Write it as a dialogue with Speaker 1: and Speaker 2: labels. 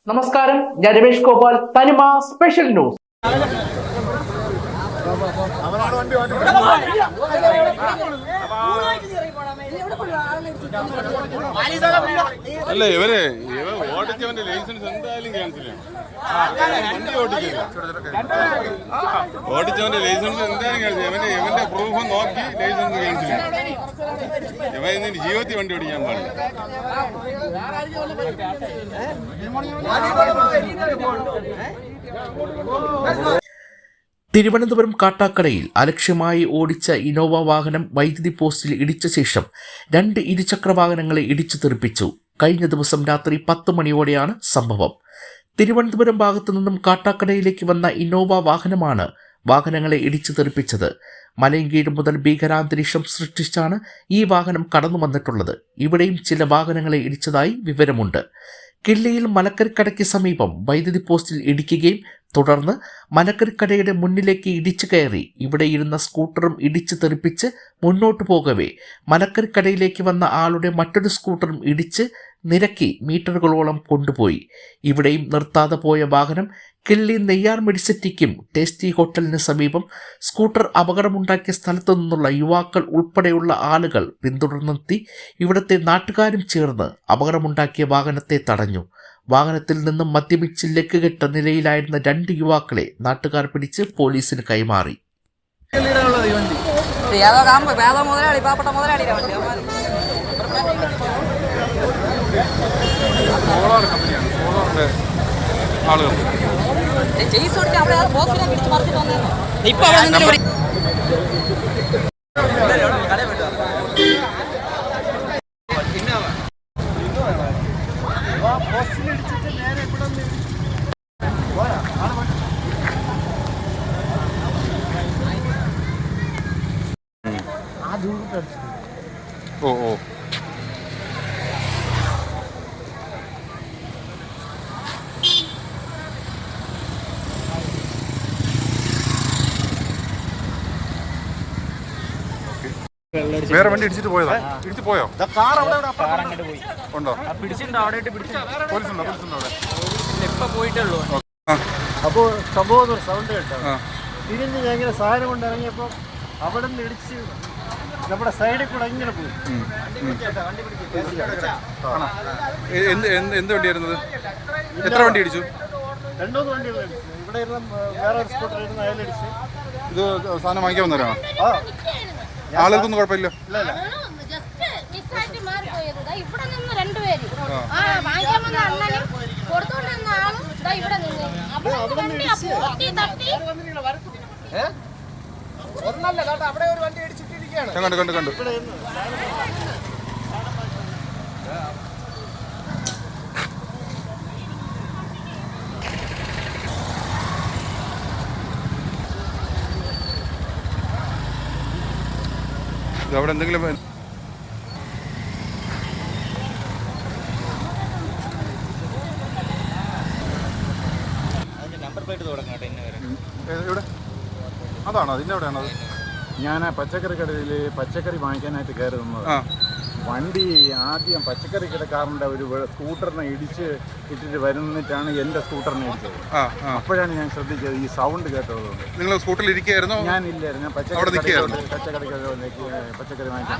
Speaker 1: നമസ്കാരം, ഞാൻ രമേഷ് ഗോപാൽ, തനിമ സ്പെഷ്യൽ ന്യൂസ്.
Speaker 2: അല്ല ഇവര് ഓടിച്ചവന്റെ ലൈസൻസ് എന്തായാലും ക്യാൻസൽ ചെയ്യണം. വണ്ടി ഓടിച്ചവന്റെ ലൈസൻസ് എന്തായാലും ക്യാൻസൽ ചെയ്യണം. ഇവന്റെ പ്രൂഫ് നോക്കി ലൈസൻസ് ക്യാൻസൽ ചെയ്യണം. ഇവ ഇന്ന് ജീവിതത്തിൽ വണ്ടി ഓടിക്കാൻ പാടില്ല.
Speaker 3: തിരുവനന്തപുരം കാട്ടാക്കടയിൽ അലക്ഷ്യമായി ഓടിച്ച ഇന്നോവ വാഹനം വൈദ്യുതി പോസ്റ്റിൽ ഇടിച്ച ശേഷം 2 ഇരുചക്ര വാഹനങ്ങളെ ഇടിച്ചു തെറിപ്പിച്ചു. കഴിഞ്ഞ ദിവസം രാത്രി 10 മണിയോടെയാണ് സംഭവം. തിരുവനന്തപുരം ഭാഗത്തു നിന്നും കാട്ടാക്കടയിലേക്ക് വന്ന ഇന്നോവ വാഹനമാണ് വാഹനങ്ങളെ ഇടിച്ചു തെറിപ്പിച്ചത്. മലയങ്കീഴ് മുതൽ ഭീകരാന്തരീക്ഷം സൃഷ്ടിച്ചാണ് ഈ വാഹനം കടന്നു വന്നിട്ടുള്ളത്. ഇവിടെയും ചില വാഹനങ്ങളെ ഇടിച്ചതായി വിവരമുണ്ട്. കിള്ളിയിൽ മലക്കരക്കടയ്ക്ക് സമീപം വൈദ്യുതി പോസ്റ്റിൽ ഇടിക്കുകയും തുടർന്ന് മലക്കരക്കടയുടെ മുന്നിലേക്ക് ഇടിച്ചു കയറി ഇവിടെ ഇരുന്ന സ്കൂട്ടറും ഇടിച്ചു തെറിപ്പിച്ച് മുന്നോട്ടു പോകവേ മലക്കരക്കടയിലേക്ക് വന്ന ആളുടെ മറ്റൊരു സ്കൂട്ടറും ഇടിച്ച് നിരക്കി മീറ്ററുകളോളം കൊണ്ടുപോയി. ഇവിടെയും നിർത്താതെ പോയ വാഹനം കിള്ളി നെയ്യാർ മെഡിസിറ്റിക്കും ടേസ്റ്റി ഹോട്ടലിന് സമീപം സ്കൂട്ടർ അപകടമുണ്ടാക്കിയ സ്ഥലത്തു നിന്നുള്ള യുവാക്കൾ ഉൾപ്പെടെയുള്ള ആളുകൾ പിന്തുടർന്നെത്തി ഇവിടുത്തെ നാട്ടുകാരും ചേർന്ന് അപകടമുണ്ടാക്കിയ വാഹനത്തെ തടഞ്ഞു. വാഹനത്തിൽ നിന്നും മദ്യപിച്ച് ലക്കുകെട്ട നിലയിലായിരുന്ന 2 യുവാക്കളെ നാട്ടുകാർ പിടിച്ച് പോലീസിന് കൈമാറി.
Speaker 2: ഓ ഓ വേറെ വണ്ടി ഇടിച്ചിട്ട് പോയതാ? ഇടിച്ചു പോയോ? ഉണ്ടോ? പോലീസുണ്ടോ?
Speaker 4: ഇപ്പൊ പോയിട്ടുള്ളൂ.
Speaker 5: അപ്പോൾ സംഭവം സൗണ്ട് കേട്ടോ. തിരിഞ്ഞ് ഞാൻ ഇങ്ങനെ സാധനം കൊണ്ട് ഇറങ്ങിയപ്പോൾ അവിടെ നിന്ന് ഇടിച്ച് നമ്മുടെ സൈഡിൽ കൂടെ ഇങ്ങനെ പോയി.
Speaker 2: എന്ത് വണ്ടിയായിരുന്നത്? എത്ര വണ്ടി ഇടിച്ചു?
Speaker 5: 2-3 വണ്ടികൾ ഇടിച്ചു. ഇവിടെ ഇരുന്ന വേറെ ഒരു സ്കൂട്ടർ ഇരുന്ന് അയലടിച്ച്.
Speaker 2: ഇത് സാധനം വാങ്ങിക്കാൻ വന്നവരാണോ? ആളുകൾക്കൊന്നും കുഴപ്പമില്ല. കണ്ടു അവിടെ എന്തെങ്കിലും അതാണോ? അതിൻ്റെ എവിടെയാണത്?
Speaker 5: ഞാൻ പച്ചക്കറി കടയിൽ പച്ചക്കറി വാങ്ങിക്കാനായിട്ട് കയറി നിന്നത്. വണ്ടി ആദ്യം പച്ചക്കറി കടക്കാരൻ്റെ ഒരു സ്കൂട്ടറിനെ ഇട്ടിട്ട് വരുന്നിട്ടാണ് എൻ്റെ സ്കൂട്ടറിനെ ഇടിച്ചത്. അപ്പോഴാണ് ഞാൻ ശ്രദ്ധിച്ചത് ഈ സൗണ്ട് കേട്ടതുകൊണ്ട്.
Speaker 2: നിങ്ങൾ സ്കൂട്ടറിൽ ഇരിക്കുകയായിരുന്നോ?
Speaker 5: ഞാനില്ലായിരുന്നു. ഞാൻ പച്ചക്കറി വാങ്ങിക്കാൻ